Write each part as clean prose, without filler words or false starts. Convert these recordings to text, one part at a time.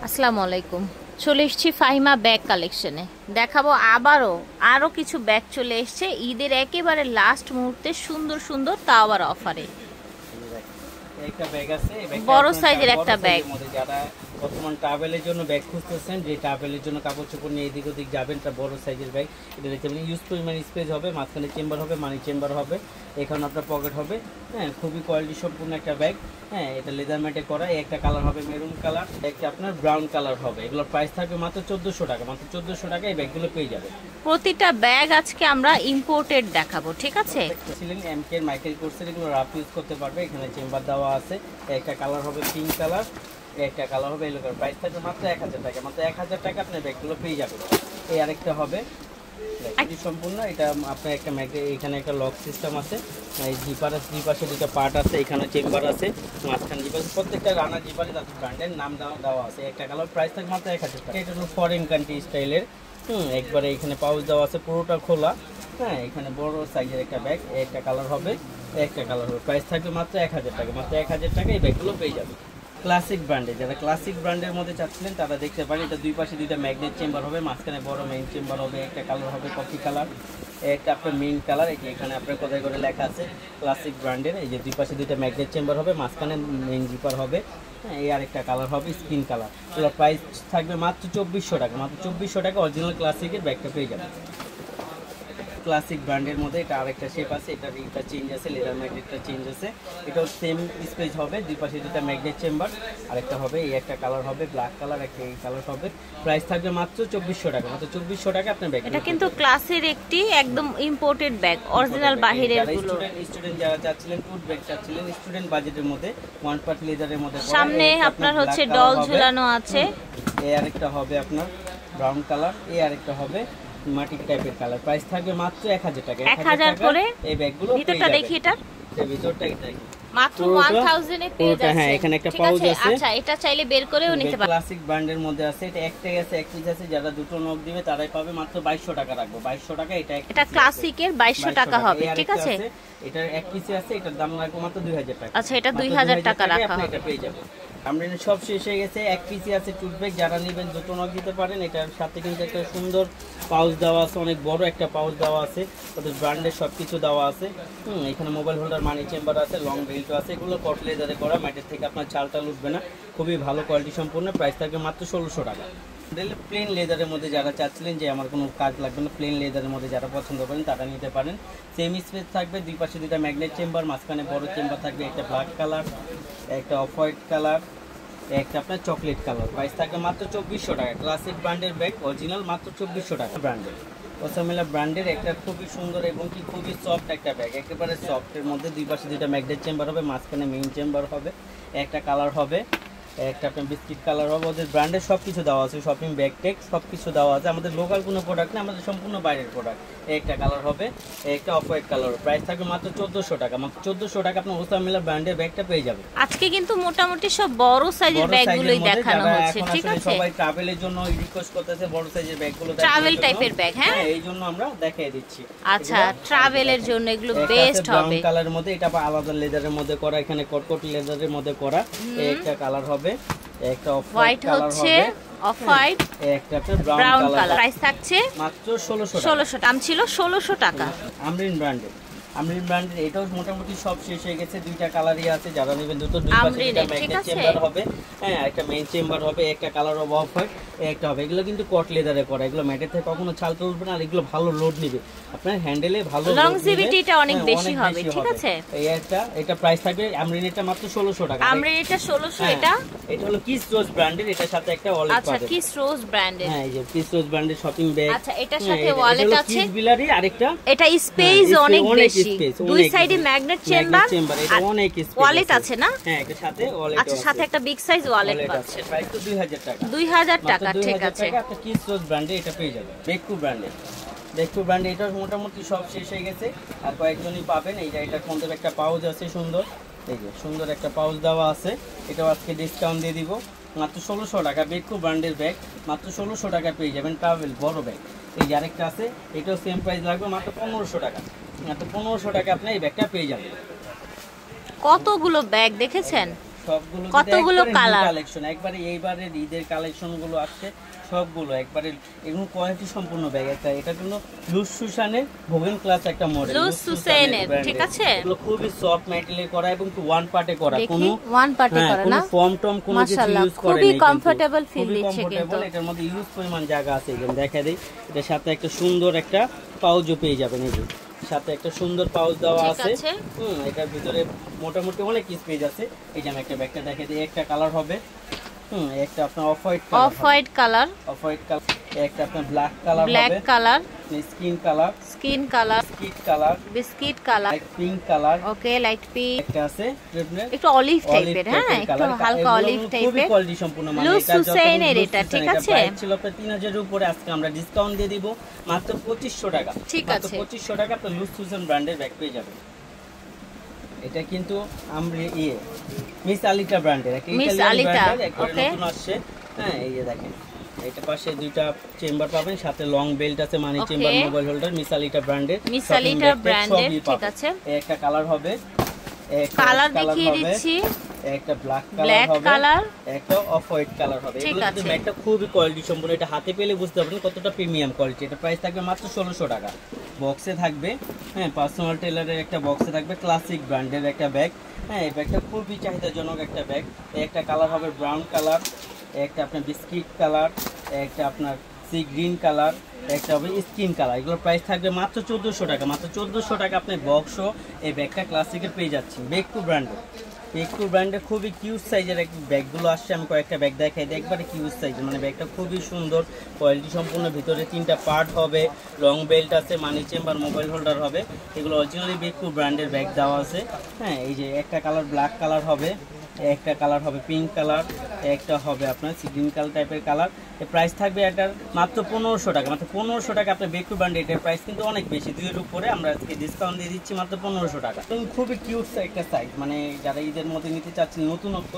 আসসালামু আলাইকুম। চলে এসেছি ফাহিমা ব্যাগ কালেকশনে। দেখাবো আরও কিছু ব্যাগ চলে এসছে ঈদের একেবারে লাস্ট মুহূর্তে, সুন্দর সুন্দর, তাও আবার অফারে। একটা ব্যাগ আছে, বড় সাইজের একটা ব্যাগ। যারা বর্তমান ট্রাভেলের জন্য ব্যাগ খুঁজতেছেন, যে ট্রাভেলের জন্য কাপড় চোপড় নিয়ে এদিক ওদিক যাবেন, একটা বড় সাইজের ব্যাগ। এটা দেখতে পাবেন ইউজ পরিমাণ স্পেস হবে, মাঝখানে চেম্বার হবে, মানি চেম্বার হবে, এখানে আপনার পকেট হবে। হ্যাঁ, খুবই কোয়ালিটি সম্পূর্ণ একটা ব্যাগ। হ্যাঁ, এটা লেদার ম্যাটে করা। একটা কালার হবে মেরুন কালার, একটা আপনার ব্রাউন কালার হবে। এগুলোর প্রাইস থাকবে মাত্র 1400 টাকা। মাত্র 1400 টাকা এই ব্যাগগুলো পেয়ে যাবে। প্রতিটা ব্যাগ আজকে আমরা ইম্পোর্টেড দেখাবো, ঠিক আছে? এমকে মাইকেল কোর্সের, এগুলো রাফ ইউজ করতে পারবে। এখানে চেম্বার দেওয়া আছে। একটা কালার হবে পিঙ্ক কালার, একটা কালার হবে এলো কালার। প্রাইস থাকবে মাত্র 1000 টাকা। মাত্র 1000 টাকা আপনার ব্যাগগুলো পেয়ে যাবে। এই আরেকটা হবে সম্পূর্ণ, এটা আপনার একটা এখানে একটা লক সিস্টেম আছে, জিপার আছে, দুই পাশে দুটো পার্ট আছে, এখানে চেম্বার আছে, মাঝখানে জিপার। প্রত্যেকটা রানার জিপারে তাদের ব্র্যান্ডের নাম দেওয়া আছে। একটা কালার, প্রাইস থাকবে মাত্র 1000 টাকা। এটা হলো ফরেন কান্ট্রি স্টাইলের। একবারে এখানে পাউচ দেওয়া আছে, পুরোটা খোলা। হ্যাঁ, এখানে বড় সাইজের একটা ব্যাগ। একটা কালার হবে, একটা কালার হবে। প্রাইস থাকবে মাত্র 1000 টাকা। মাত্র 1000 টাকা এই ব্যাগগুলো পেয়ে যাবে। ক্লাসিক ব্র্যান্ডে, যারা ক্লাসিক ব্র্যান্ডের মধ্যে চাচ্ছিলেন তারা দেখতে পারেন। এটা দুই পাশে দুইটা ম্যাগনেট চেম্বার হবে, মাঝখানে বড় মেইন চেম্বার হবে। একটা কালার হবে কফি কালার, একটা আপনার মেইন কালার। এই যে এখানে আপনার কোথায় করে লেখা আছে ক্লাসিক ব্র্যান্ডের। এই যে দুই পাশে দুইটা ম্যাগনেট চেম্বার হবে, মাঝখানে মেইন জিপার হবে। হ্যাঁ, এই আরেকটা কালার হবে স্কিন কালার। এগুলোর প্রাইস থাকবে মাত্র 2400 টাকা। মাত্র 2400 টাকা অরিজিনাল ক্লাসিকের ব্যাগটা পেয়ে যাবে। ক্লাসিক ব্র্যান্ডের মধ্যে এটা আরেকটা শেপ আছে, এটা রিংটা চেঞ্জ আছে, লেদার ম্যাগনেটটা চেঞ্জ আছে। এটাও সেম স্পেস হবে, দুই পাশে দুটা ম্যাগনেট চেম্বার। আরেকটা হবে এই একটা কালার হবে ব্ল্যাক কালার, একটা এই কালার হবে। প্রাইস থাকবে মাত্র 2400 টাকা। মাত্র 2400 টাকা আপনার ব্যাগ। এটা কিন্তু ক্লাসের একটি একদম ইম্পোর্টেড ব্যাগ, অরিজিনাল বাহিরের গুলো। স্টুডেন্ট যারা চাচ্ছিলেন, টুট ব্যাগ চাচ্ছিলেন স্টুডেন্ট বাজেটের মধ্যে, ওয়ান পার্ট লেদারের মধ্যে, সামনে আপনার হচ্ছে ডল ঝুলানো আছে। এই আরেকটা হবে আপনার ব্রাউন কালার, এই আরেকটা হবে মাটি টাইপের কালার। প্রাইস থাকবে মাত্র 1000 টাকা। 1000 করে এই ব্যাগগুলো ভিতরটা দেখি, এটা ভিতরটা এটাই মাত্র 1000 এ পেয়ে যাচ্ছে। হ্যাঁ, এখানে একটা পাউচ আছে। আচ্ছা, এটা চাইলে বের করেও নিতে পারবেন। ক্লাসিক ব্র্যান্ডের মধ্যে আছে। এটা একটাই আছে, এক পিস আছে। যারা দুটো নক দিবে তারাই পাবে মাত্র 2200 টাকা রাখবো। 2200 টাকা। এটা ক্লাসিকের 2200 টাকা হবে, ঠিক আছে? এটা এক পিসে আছে, এটার দাম রাখবো মাত্র 2000 টাকা। আচ্ছা, এটা 2000 টাকা রাখা হবে। এটা পেয়ে যাবে। আমরা সব শেষ হয়ে গেছে, এক পিসি আছে টুথব্যাগ। যারা নেবেন দুটো নক দিতে পারেন। এটার সাথে কিন্তু একটা সুন্দর পাউচ দেওয়া আছে, অনেক বড় একটা পাউচ দেওয়া আছে, ওদের ব্র্যান্ডের সব কিছু দেওয়া আছে। এখানে মোবাইল হোল্ডার, মানি চেম্বার আছে, লং বেল্টও আছে। এগুলো কট লেদারে করা, ম্যাটের থেকে আপনার চালটা উঠবে না। খুবই ভালো কোয়ালিটি সম্পূর্ণ। প্রাইস থাকবে মাত্র 1600 টাকা। প্লেন লেদারের মধ্যে যারা চাচ্ছিলেন যে আমার কোনো কাজ লাগবে না, প্লেন লেদারের মধ্যে যারা পছন্দ করেন তারা নিতে পারেন। সেম স্পেস থাকবে, দুই পাশে দুইটা ম্যাগনেট চেম্বার, মাঝখানে বড় চেম্বার থাকবে। একটা ব্ল্যাক কালার, একটা অফ হোয়াইট কালার, একটা আপনার চকলেট কালার। প্রাইস থাকবে মাত্র 2400 টাকা। ক্লাসিক ব্র্যান্ডের ব্যাগ, অরিজিনাল, মাত্র 2400 টাকা। ব্র্যান্ডের ওসামিলা ব্র্যান্ডের একটা খুবই সুন্দর এবং কি খুবই সফট একটা ব্যাগ, একেবারে সফটের মধ্যে। দুই পাশে দুইটা ম্যাগনেট চেম্বার হবে, মাঝখানে মেইন চেম্বার হবে। একটা কালার হবে, একটা আপনার বিস্কিট কালার হবে। ওদের ব্র্যান্ডের সব কিছু দেওয়া আছে, শপিং ব্যাগ টেক সব কিছু দেওয়া আছে। আমাদের লোকাল কোনো প্রোডাক্ট না, আমাদের সম্পূর্ণ বাইরের প্রোডাক্ট। একটা কালার হবে, একটা অফ হোয়াইট কালার। প্রাইস থাকবে মাত্র 1400 টাকা। মাত্র 1400 টাকা আপনার ওসামিলা ব্র্যান্ডের ব্যাগটা পেয়ে যাবে। আজকে কিন্তু মোটামুটি সব বড় সাইজের ব্যাগগুলোই দেখানো হচ্ছে, ঠিক আছে? সবাই ট্রাভেলের জন্য রিকোয়েস্ট করতেছে বড় সাইজের ব্যাগগুলো, ট্রাভেল টাইপের ব্যাগ। হ্যাঁ, এইজন্য আমরা দেখিয়ে দিচ্ছি। আচ্ছা, ট্রাভেলের জন্য এগুলো বেস্ট হবে। ব্রাউন কালারের মধ্যে, এটা আলাদা লেদারের মধ্যে করা, এখানে কটকট লেদারের মধ্যে করা। একটা কালার হবে, একটা অফ হোয়াইট কালার হবে, অফ হোয়াইট, একটা আপনার ব্রাউন কালার। প্রাইস থাকছে মাত্র 1600 টাকা। 1600, দাম ছিল 1600 টাকা। আমরিন ব্র্যান্ডের, আমরিন ব্র্যান্ডের এটাও মোটামুটি সব শেষ হয়ে গেছে। দুইটা কালারই আছে, যারা নেবেন দুটো, দুই পাশে একটা ম্যাগনেট চেম্বার হবে। হ্যাঁ, একটা মেইন চেম্বার হবে, একটা কালার হবে অফ হোয়াইট, একটা হবে। এগুলো কিন্তু কট লেদারে করা, এগুলো ম্যাটের থেকে কখনো ছাল তুলবে না। আর এগুলো ভালো লোড নেবে, আপনার হ্যান্ডেলে ভালো লংজিভিটিটা অনেক বেশি হবে, ঠিক আছে? এই একটা, এটা প্রাইস থাকবে আমরিন, এটা মাত্র 1600 টাকা। আমরিন এটা 1600। এটা হলো কিস রোজ ব্র্যান্ডের, এটার সাথে একটা ওয়ালেট পাবেন। আচ্ছা, কিস রোজ ব্র্যান্ডের। হ্যাঁ, এই যে কিস রোজ ব্র্যান্ডের শপিং ব্যাগ। আচ্ছা, এটার সাথে ওয়ালেট আছে, কিস বিলারি। আরেকটা, এটা স্পেস অনেক বেশি, দুই সাইডে ম্যাগনেট চেম্বার, এটা অনেক স্পেস, ওয়ালেট আছে না? হ্যাঁ, এর সাথে ওয়ালেট আছে। আচ্ছা, সাথে একটা বিগ সাইজ ওয়ালেট পাচ্ছে। প্রাইস তো 2000 টাকা। 2000 টাকা, ঠিক আছে? আপনি কিস রোজ ব্র্যান্ডে এটা পেয়ে যাবেন। বেকু ব্র্যান্ডে, বেকু ব্র্যান্ডে এটা মোটামুটি সব শেষ হয়ে গেছে, আর কয়েকজনই পাবেন। এই যে এটার মধ্যে একটা পাউচ আছে সুন্দর, এই যে সুন্দর একটা পাউচ দেওয়া আছে। এটাও আজকে ডিসকাউন্ট দিয়ে দিব মাত্র 1600 টাকা। বেকু ব্র্যান্ডের ব্যাগ মাত্র 1600 টাকা পেয়ে যাবেন, ট্রাভেল বড় ব্যাগ। এই যে আরেকটা আছে, এটাও সেম প্রাইস লাগবে মাত্র 1500 টাকা। মাত্র 1500 টাকা আপনি এই ব্যাগটা পেয়ে যাবেন। কতগুলো ব্যাগ দেখেছেন? সবগুলো কতগুলো কালার কালেকশন একবারে এইবারে ঈদের কালেকশন গুলো আসছে সবগুলো একবারে এগুলো কোয়ালিটি সম্পূর্ণ ব্যাগ একটা এটা কিন্তু লুজ সুসানের ভোগেন ক্লাস একটা মডেল লুজ সুসানের ঠিক আছে এগুলো খুবই সফট ম্যাটেরিয়াল করা এবং ওয়ান পার্টে করা কোনো ওয়ান পার্টে করা না কোনো ফর্ম টম কোনো কিছু ইউজ করে না খুবই কমফোর্টেবল ফিল দিচ্ছে কিন্তু এটার মধ্যে ইউজ পরিমাণ জায়গা আছে এখানে দেখা দেই এটার সাথে একটা সুন্দর একটা পাউচও পেয়ে যাবেন এই যে সাথে একটা সুন্দর পাউচ দেওয়া আছে এটার ভিতরে মোটামুটি অনেক স্পেস আছে এই যে আমি একটা ব্যাগটা দেখাই দিই একটা কালার হবে একটা আপনার অফ হোয়াইট কালার একটা আপনার black colour biscuit colour pink colour okay light pink একটা আছে একটু অলিভ টাইপের হ্যাঁ একটু হালকা অলিভ টাইপের কোয়ালিটি সম্পূর্ণ মানে লুজ সুসাইনের এটা ঠিক আছে ছিল আপনার 3000 এর উপরে আজকে আমরা ডিসকাউন্ট দিয়ে দিব মাত্র 2500 টাকা ঠিক আছে 2500 টাকা আপনার লুজ সুসাইন ব্র্যান্ডের ব্যাগ পেয়ে যাবেন এটা কিন্তু আমরা মিস আলিটা ব্র্যান্ডের একটা ইতালিয়ান ব্র্যান্ডের একবারে নতুন আসছে হ্যাঁ এই যে দেখেন এটা পাশে দুইটা চেম্বার পাবেন সাথে লং বেল্ট আছে money chamber mobile holder Miss Alita ব্র্যান্ডের ঠিক আছে একটা কালার হবে কালার দেখিয়ে দিচ্ছি একটা ব্ল্যাক কালার হবে একটা অফ হোয়াইট কালার হবে এগুলো কিন্তু ব্যাগটা খুবই কোয়ালিটি সম্পন্ন এটা হাতে পেলে বুঝতে পারবেন কতটা প্রিমিয়াম কোয়ালিটি এটা প্রাইস থাকবে মাত্র 1600 টাকা বক্সে থাকবে হ্যাঁ পার্সোনাল টেলারের একটা বক্সে থাকবে ক্লাসিক ব্র্যান্ডের একটা ব্যাগ হ্যাঁ এই ব্যাগটা খুবই চাহিদাজনক একটা ব্যাগ একটা কালার হবে ব্রাউন কালার একটা আপনার বিস্কিট কালার একটা আপনার সি গ্রিন কালার একটা হবে স্কিন কালার এগুলোর প্রাইস থাকবে মাত্র 1400 টাকা মাত্র 1400 টাকা আপনি বক্স এই ব্যাগটা ক্লাসিকের পেয়ে যাচ্ছেন বেকটু ব্র্যান্ডের খুবই কিউট সাইজের এক ব্যাগগুলো আসছে আমি কয়েকটা ব্যাগ দেখাই দিই একবারে কিউট সাইজের মানে ব্যাগটা খুবই সুন্দর কোয়ালিটি সম্পূর্ণ ভিতরে 3টা পার্ট হবে লং বেল্ট আছে মানি চেম্বার মোবাইল হোল্ডার হবে এগুলো অরিজিনালি বেকটু ব্র্যান্ডের ব্যাগ দেওয়া আছে হ্যাঁ এই যে একটা কালার ব্ল্যাক কালার হবে একটা কালার হবে পিঙ্ক কালার একটা হবে আপনার গ্রিন কালার টাইপের কালার এর প্রাইস থাকবে এটার মাত্র 1500 টাকা মাত্র 1500 টাকা আপনার বেকটু ব্র্যান্ডের এটার প্রাইস কিন্তু অনেক বেশি দুইয়ের উপরে আমরা আজকে ডিসকাউন্ট দিয়ে দিচ্ছি মাত্র 1500 টাকা এবং খুবই কিউট একটা সাইজ মানে যারা ঈদের মধ্যে নিতে চাচ্ছেন নতুনত্ব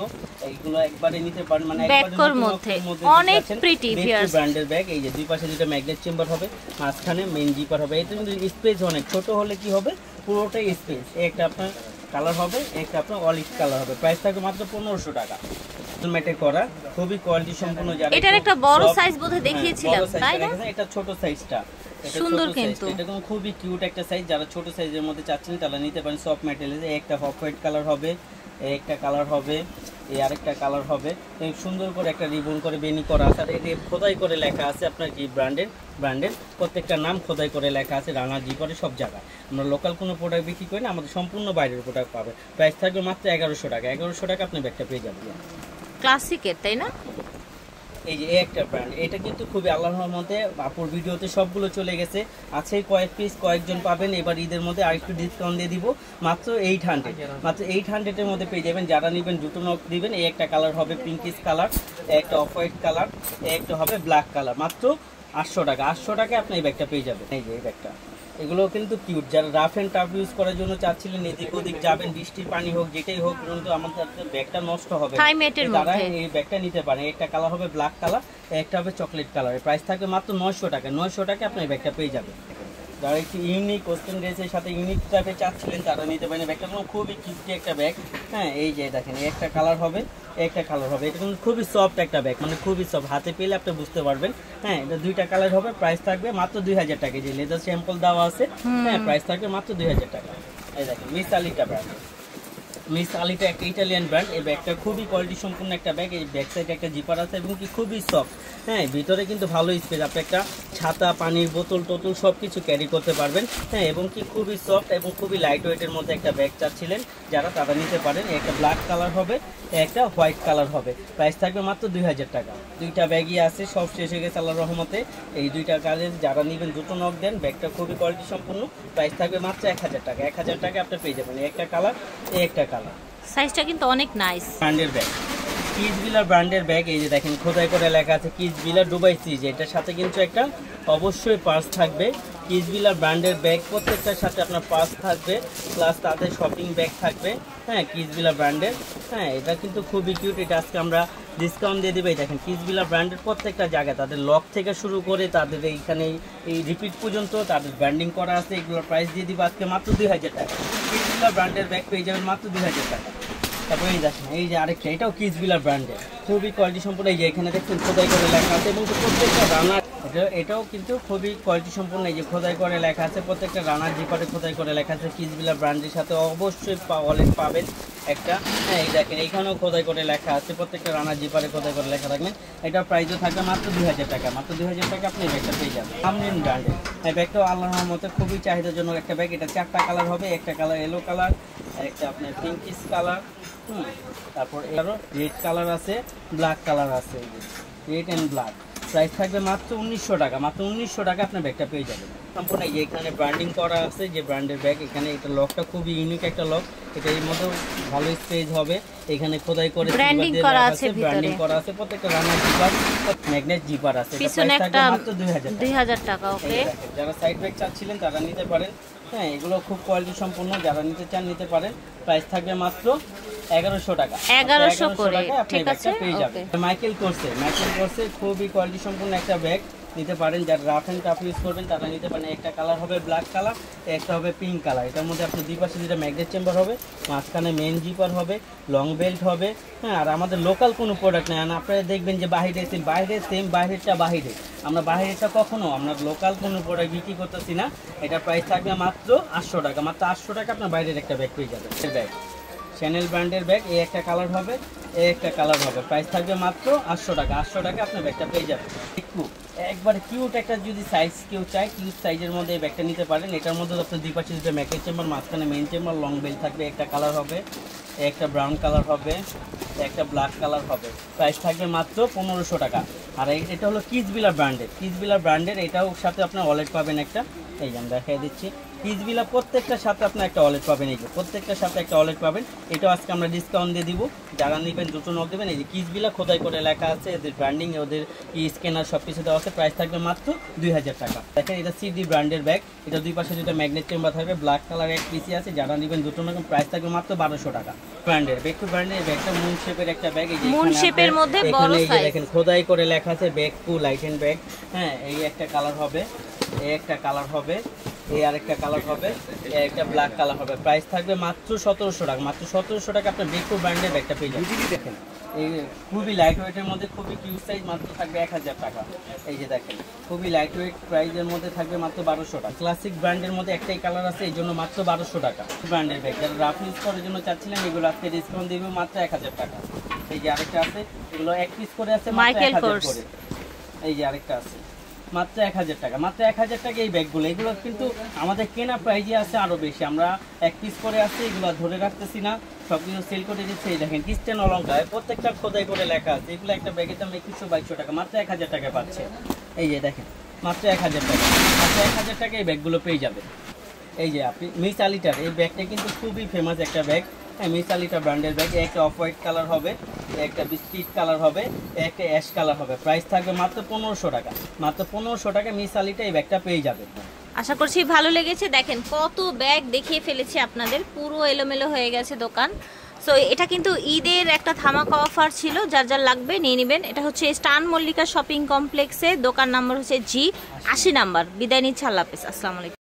এইগুলো একবারে নিতে পারেন মানে একবারে মধ্যে অনেক প্রিটি বেকটু ব্র্যান্ডের ব্যাগ এই যে দুই পাশে দুটো ম্যাগনেট চেম্বার হবে মাঝখানে মেইন জিপার হবে এটা কিন্তু স্পেস অনেক ছোট হলে কি হবে পুরোটাই স্পেস একটা আপনার কালার হবে একটা আপনার অলিভ কালার হবে প্রাইস থাকবে মাত্র 1500 টাকা ম্যাটে করা খুবই কোয়ালিটি সম্পন্ন যারা এটার একটা বড় সাইজ বোধহয় দেখিয়েছিলাম তাই না এটা ছোট সাইজটা সুন্দর কিন্তু এটা খুবই কিউট একটা সাইজ যারা ছোট সাইজের মধ্যে চাচ্ছেন তারা নিতে পারেন সফট ম্যাটেরিয়ালে একটা অফ হোয়াইট কালার হবে একটা কালার হবে এই আরেকটা কালার হবে তো সুন্দর করে একটা রিবন করে বেনি করা আছে আর এটা খোদাই করে লেখা আছে আপনার কি ব্র্যান্ডের প্রত্যেকটা নাম খোদাই করে লেখা আছে রানা জিপারে সব জায়গায় আমরা লোকাল কোনো প্রোডাক্ট বিক্রি করি না আমাদের সম্পূর্ণ বাইরের প্রোডাক্ট পাবে প্রাইস থাকবে মাত্র 1100 টাকা আপনি ব্যাগটা পেয়ে যাবেন ক্লাসিকের তাই না এই যে একটা ব্র্যান্ড এটা কিন্তু খুবই আল্লাহর রহমতে আপুর ভিডিওতে সবগুলো চলে গেছে আছে কয়েক পিস কয়েকজন পাবেন এবার ঈদের মধ্যে আরেকটু ডিসকাউন্ট দিয়ে দিব মাত্র 800 মাত্র 800 এর মধ্যে পেয়ে যাবেন যারা নেবেন দুটো নক দিবেন এই একটা কালার হবে পিঙ্কিশ কালার একটা অফ হোয়াইট কালার একটা হবে ব্ল্যাক কালার মাত্র 800 টাকা আপনি এই ব্যাগটা পেয়ে যাবেন এই যে এই ব্যাগটা এগুলো কিন্তু কিউট যারা রাফ এন্ড টাফ ইউজ করার জন্য চাচ্ছিলেন এদিক ওদিক যাবেন বৃষ্টির পানি হোক যেটাই হোক কিন্তু আমাদের ব্যাগটা নষ্ট হবে তারা এই ব্যাগটা নিতে পারেন একটা কালার হবে ব্ল্যাক কালার একটা হবে চকলেট কালার প্রাইস থাকবে মাত্র 900 টাকা আপনি এই ব্যাগটা পেয়ে যাবেন যারা একটু ইউনিক ওয়েস্টার্ন ড্রেসের সাথে ইউনিক টাইপের চাচ্ছিলেন তারা নিতে পারেন ব্যাগটা খুবই কিউট একটা ব্যাগ হ্যাঁ এই যে দেখেন একটা কালার হবে একটা কালার হবে এটা কিন্তু খুবই সফট একটা ব্যাগ মানে খুবই সফট হাতে পেলে আপনি বুঝতে পারবেন হ্যাঁ এটা দুইটা কালার হবে প্রাইস থাকবে মাত্র 2000 টাকা যে লেদার স্যাম্পল দেওয়া আছে হ্যাঁ প্রাইস থাকবে মাত্র 2000 টাকা এই দেখেন মিস আলিটা একটা ইটালিয়ান ব্র্যান্ড এই ব্যাগটা খুবই কোয়ালিটি সম্পূর্ণ একটা ব্যাগ এই ব্যাক সাইডে একটা জিপার আছে এবং কি খুবই সফট হ্যাঁ ভিতরে কিন্তু ভালো স্পেস আপনি একটা ছাতা পানির বোতল টোতল সব কিছু ক্যারি করতে পারবেন হ্যাঁ এবং কি খুবই সফট এবং খুবই লাইট ওয়েটের মধ্যে একটা ব্যাগ চাচ্ছিলেন যারা তারা নিতে পারেন একটা ব্ল্যাক কালার হবে একটা হোয়াইট কালার হবে প্রাইস থাকবে মাত্র 2000 টাকা দুইটা ব্যাগই আছে সব শেষ হয়ে গেছে আল্লাহর রহমতে এই দুইটা কাজে যারা নেবেন দুটো নক দেন ব্যাগটা খুবই কোয়ালিটি সম্পূর্ণ প্রাইস থাকবে মাত্র 1000 টাকা আপনি পেয়ে যাবেন একটা কালার একটা কালার সাইজটা কিন্তু অনেক নাইস ব্র্যান্ডের ব্যাগ কিডসভিলা ব্র্যান্ডের ব্যাগ এই যে দেখেন খোদাই করে লেখা আছে কিডসভিলা দুবাই সিজ এটার সাথে কিন্তু একটা অবশ্যই পার্স থাকবে কিডসভিলা ব্র্যান্ডের ব্যাগ প্রত্যেকটার সাথে আপনার পার্স থাকবে প্লাস তাদের শপিং ব্যাগ থাকবে হ্যাঁ কিডসভিলা ব্র্যান্ডের হ্যাঁ এটা কিন্তু খুবই কিউট এটা আজকে আমরা ডিসকাউন্ট দিয়ে দেবে দেখেন কিডসভিলা ব্র্যান্ডের প্রত্যেকটা জায়গায় তাদের লক থেকে শুরু করে তাদের এইখানে এই রিপিট পর্যন্ত তাদের ব্র্যান্ডিং করা আছে এগুলোর প্রাইস দিয়ে দিব আজকে মাত্র 2000 টাকা কিডসভিলা ব্র্যান্ডের ব্যাগ পেয়ে যাবেন মাত্র 2000 টাকা তারপরে এই দেখেন এই যে আরেকটা, এটাও কিডসভিলা ব্র্যান্ডের, খুবই কোয়ালিটি সম্পূর্ণ। এই যে এখানে দেখছেন খোদাই করে লেখা আছে এবং প্রত্যেকটা রানার, এটাও কিন্তু খুবই কোয়ালিটি সম্পূর্ণ। এই যে খোদাই করে লেখা আছে, প্রত্যেকটা রানার জিপারে খোদাই করে লেখা আছে। কিডসভিলা ব্র্যান্ডের সাথে অবশ্যই ওয়ালেট পাবেন একটা। হ্যাঁ এই দেখেন এইখানেও খোদাই করে লেখা আছে, প্রত্যেকটা রানার জিপারে খোদাই করে লেখা থাকবেন। এটার প্রাইসও থাকবে মাত্র 2000 টাকা, মাত্র 2000 টাকা আপনি এই ব্যাগটা পেয়ে যাবেন আমরিন ব্র্যান্ডের। এই ব্যাগটাও আল্লাহর রহমতে খুবই চাহিদাজনক একটা ব্যাগ। এটা 4টা কালার হবে, একটা কালার ইয়েলো কালার, একটা আপনার পিঙ্কিশ কালার, তারপর এরও রেড কালার আছে, ব্ল্যাক কালার আছে, রেড অ্যান্ড ব্ল্যাক। প্রাইস থাকবে মাত্র 1900 টাকা, মাত্র 1900 টাকা আপনার ব্যাগটা পেয়ে যাবেন সম্পূর্ণ। এই যে এখানে ব্র্যান্ডিং করা আছে যে ব্র্যান্ডের ব্যাগ, এখানে এটা লকটা খুবই ইউনিক একটা লক, এটা এর মধ্যে ভালো স্পেস হবে। এখানে খোদাই করে ব্র্যান্ডিং করা আছে, ব্র্যান্ডিং করা আছে, প্রত্যেকটা রানার জিপার ম্যাগনেট জিপার আছে। পিছনে একটা মাত্র 2000 টাকা। ওকে, যারা সাইড ব্যাগ চাচ্ছিলেন তারা নিতে পারেন। হ্যাঁ এগুলো খুব কোয়ালিটি সম্পূর্ণ, যারা নিতে চান নিতে পারেন। প্রাইস থাকবে মাত্র 1100 টাকা, 1100 করে আপনি ব্যাগটা পেয়ে যাবেন। মাইকেল কোর্সে খুবই কোয়ালিটি সম্পূর্ণ একটা ব্যাগ নিতে পারেন। যারা রাফ অ্যান্ড টাফ ইউজ করবেন তারা নিতে পারেন। একটা কালার হবে ব্ল্যাক কালার, একটা হবে পিঙ্ক কালার। এটার মধ্যে আপনার দুই পাশে যেটা ম্যাগনেট চেম্বার হবে, মাঝখানে মেন জিপার হবে, লং বেল্ট হবে। হ্যাঁ আর আমাদের লোকাল কোনো প্রোডাক্ট নেই, আপনারা দেখবেন যে বাইরেরটা বাইরে, আমরা বাইরেরটা কখনো আমরা লোকাল কোনো প্রোডাক্ট বিক্রি করতেছি না। এটা প্রাইস থাকবে মাত্র 800 টাকা, মাত্র 800 টাকা আপনার বাইরের একটা ব্যাগ পেয়ে যাবেন। ব্যাগ চ্যানেল ব্র্যান্ডের ব্যাগ, এই একটা কালার হবে, এই একটা কালার হবে। প্রাইস থাকবে মাত্র 800 টাকা, 800 টাকা আপনার ব্যাগটা পেয়ে যাবেন। একবার কিউট একটা যদি সাইজ কেউ চায়, কিউট সাইজের মধ্যে এই ব্যাগটা নিতে পারেন। এটার মধ্যে আপনার দুই পাশে দুটো ম্যাকের চেম্বার, মাঝখানে মেইন চেম্বার, লং বেল্ট থাকবে। একটা কালার হবে, একটা ব্রাউন কালার হবে, একটা ব্ল্যাক কালার হবে। প্রাইস থাকবে মাত্র 1500 টাকা। আর এটা হলো কিডসভিলা ব্র্যান্ডের, এটাও সাথে আপনার ওয়ালেট পাবেন একটা। এই যে আমি দেখাই দিচ্ছি, কিডসভিলা প্রত্যেকটার সাথে আপনি একটা ওয়ালেট পাবেন। এই যে প্রত্যেকটার সাথে একটা ওয়ালেট পাবেন। এটাও আজকে আমরা ডিসকাউন্ট দিয়ে দিব, যারা নেবেন দুটো নক দেবেন। এই যে কিডসভিলা খোদাই করে লেখা আছে, এদের ব্র্যান্ডিং, ওদের স্ক্যানার সব কিছু দেওয়া আছে। প্রাইস থাকবে মাত্র 2000 টাকা। দেখেন এটা সিডি ব্র্যান্ডের ব্যাগ, এটা দুই পাশে দুটো ম্যাগনেট চেম্বার থাকবে, ব্ল্যাক কালার এক পিসি আছে। যারা নেবেন দুটো নক, প্রাইস থাকবে মাত্র 1200 টাকা। ব্র্যান্ডের এই ব্যাগটা মুন শেপের একটা ব্যাগ, এই যে মুন শেপের মধ্যে বড় সাইজ, দেখেন খোদাই করে লেখা আছে ব্যাগকু লাইট এন্ড ব্যাগ। হ্যাঁ এই একটা কালার হবে, এই একটা কালার হবে, এই আরেকটা কালার হবে, এই একটা ব্ল্যাক কালার হবে। প্রাইস থাকবে মাত্র 1700 টাকা, মাত্র 1700 টাকা আপনার ব্যাগকু ব্র্যান্ডের ব্যাগটা পেয়ে যাবেন। দেখেন এই খুবই লাইট ওয়েটের মধ্যে, খুবই কিউট সাইজ, মাত্র থাকবে 1000 টাকা। এই যে দেখেন খুবই লাইট ওয়েট, প্রাইসের মধ্যে থাকবে মাত্র 1200 টাকা। ক্লাসিক ব্র্যান্ডের মধ্যে একটাই কালার আছে, এই জন্য মাত্র 1200 টাকা। ব্র্যান্ডের ব্যাগ যারা রাফ ইউজ করার জন্য চাচ্ছিলেন, এগুলো আজকে ডিসকাউন্ট দিবে মাত্র 1000 টাকা। এই যে আরেকটা আছে, এগুলো এক পিস করে আছে মাত্র 1000 করে। এই যে আরেকটা আছে মাত্র 1000 টাকা, মাত্র 1000 টাকা এই ব্যাগগুলো। এগুলো কিন্তু আমাদের কেনা প্রাইজে আছে আরো বেশি, আমরা এক পিস করে আছে, এগুলো ধরে রাখতেছি না, সবকিছু সেল করে দিচ্ছে। এই দেখেন ক্রিস্টান অলঙ্কার, প্রত্যেকটা খোদাই করে লেখা আছে। এগুলো একটা ব্যাগের দাম 2100-2200 টাকা, মাত্র 1000 টাকা পাচ্ছে। এই যে দেখেন মাত্র 1000 টাকা, মাত্র 1000 টাকা এই ব্যাগগুলো পেয়ে যাবে। এই যে আপনি মিস আলিটার এই ব্যাগটা কিন্তু খুবই ফেমাস একটা ব্যাগ। হ্যাঁ মিস আলিটা ব্র্যান্ডের ব্যাগ, একটা অফ হোয়াইট কালার হবে, একটা বিস্কিট কালার হবে, একটা অ্যাশ কালার হবে। প্রাইস থাকবে মাত্র 1500 টাকা, মাত্র 1500 টাকা মিস আলিটা এই ব্যাগটা পেয়ে যাবে। আশা করছি ভালো লেগেছে। দেখেন কত ব্যাগ দেখিয়ে ফেলেছি আপনাদের, পুরো এলোমেলো হয়ে গেছে দোকান। সো এটা কিন্তু ঈদের একটা ধামাকা অফার ছিল, যার যার লাগবে নিয়ে নেবেন। এটা হচ্ছে স্টান মল্লিকা শপিং কমপ্লেক্সে, দোকান নাম্বার হচ্ছে G 80 নাম্বার। বিদায় নিচ্ছে, আল্লাহ হাফেজ, আসসালামু আলাইকুম।